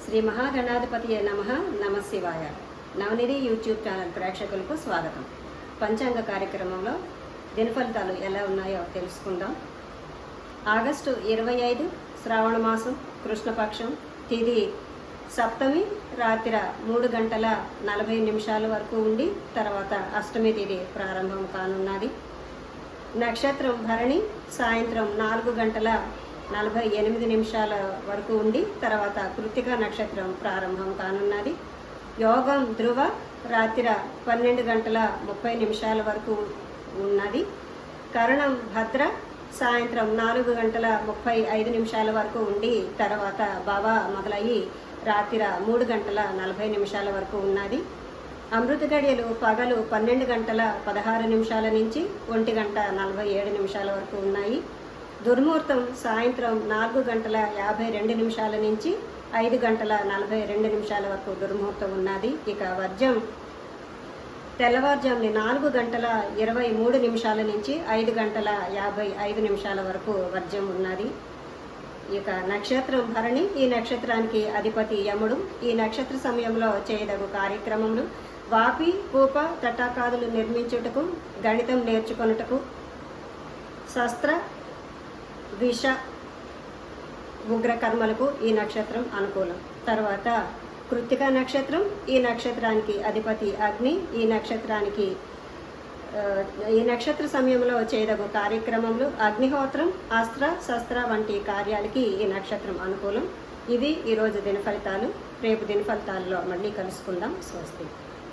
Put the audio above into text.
శ్రీ మహాగణాధిపతి నమః. నమ శివాయ. నవనిధి యూట్యూబ్ ఛానల్ ప్రేక్షకులకు స్వాగతం. పంచాంగ కార్యక్రమంలో దిన ఫలితాలు ఎలా ఉన్నాయో తెలుసుకుందాం. ఆగస్టు 25 శ్రావణ మాసం, కృష్ణపక్షం, తిథి సప్తమి, రాత్రి 3:40 వరకు ఉండి తర్వాత అష్టమి తిథి ప్రారంభం కానున్నది. నక్షత్రం భరణి సాయంత్రం 4:48 వరకు ఉండి తర్వాత కృత్తిక నక్షత్రం ప్రారంభం కానున్నది. యోగం ధ్రువ రాత్రి 12:30 వరకు ఉన్నది. కరణం భద్ర సాయంత్రం 4:35 వరకు ఉండి తర్వాత భవ మొదలయ్యి రాత్రి 3:40 వరకు ఉన్నది. అమృత గడియలు పగలు 12:16 నుంచి 1:47 వరకు ఉన్నాయి. దుర్ముహూర్తం సాయంత్రం 4:52 నుంచి 5:42 వరకు దుర్ముహూర్తం ఉన్నది. ఇక వర్జం తెల్లవారుజాముని 4:23 నుంచి 5:55 వరకు వర్జం ఉన్నది. ఇక నక్షత్రం భరణి, ఈ నక్షత్రానికి అధిపతి యముడు. ఈ నక్షత్ర సమయంలో చేయదగు కార్యక్రమములు వాపి, పూప, తటాకాదులు నిర్మించుటకు, గణితం నేర్చుకొనుటకు, శస్త్ర విష ఉగ్ర కర్మలకు ఈ నక్షత్రం అనుకూలం. తర్వాత కృత్తిక నక్షత్రం, ఈ నక్షత్రానికి అధిపతి అగ్ని. ఈ నక్షత్ర సమయంలో చేయదగు కార్యక్రమంలో అగ్నిహోత్రం, అస్త్ర శస్త్ర వంటి కార్యాలకి ఈ నక్షత్రం అనుకూలం. ఇవి ఈరోజు దిన ఫలితాలు. రేపు దిన ఫలితాల్లో మళ్ళీ కలుసుకుందాం. స్వస్తి.